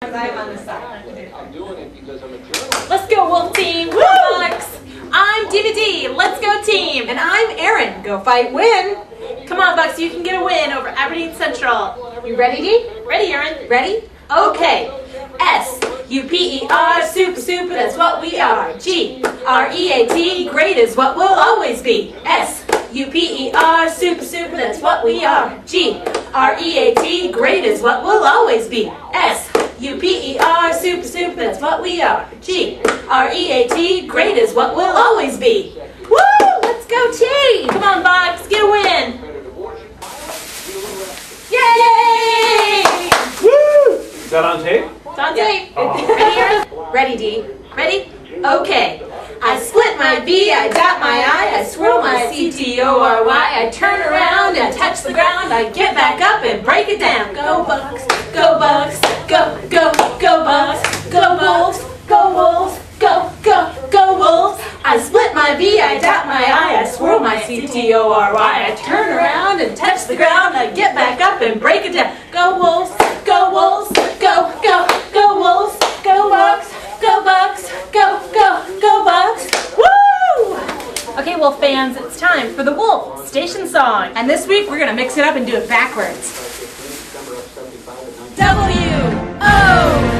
I'm on the side. I'm doing it because I'm a journalist. Let's go, Wolf Team. Woo! Alex. I'm Dee. Let's go, team. And I'm Erin. Go fight, win. Come on, Bucks. You can get a win over Aberdeen Central. You ready, Dee? Ready, Erin? Ready? Okay. S-U-P-E-R, super, that's what we are. G-R-E-A-T, great is what we'll always be. S-U-P-E-R, super, that's what we are. G-R-E-A-T, great is what we'll always be. S-U-P-E-R, super, that's what we are. G-R-E-A-T, great is what we'll always be. Woo! Let's go, team! Come on, Bucks, get a win! Yay! Woo! Is that on tape? It's on tape. Oh. Ready, Erin? Ready, Dee. Ready? Okay. I split my V, I dot my I, I swirl my C-T-O-R-Y, I turn around and touch the ground, I get back up and break it down. Go Bucks, go Bucks, go Bucks, go Wolves, go Wolves, go Wolves. I split my V, I dot my I, I swirl my C-T-O-R-Y, I turn around and touch the ground, I get back up and break it down. Go Wolves, go Wolves, go Wolves, go Bucks, go Bucks, go Bucks. Woo! Okay, Wolf fans, it's time for the Wolf Station song. And this week we're going to mix it up and do it backwards. W-O-L-F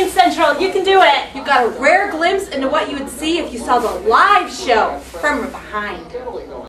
Central, you can do it. You got a rare glimpse into what you would see if you saw the live show from behind.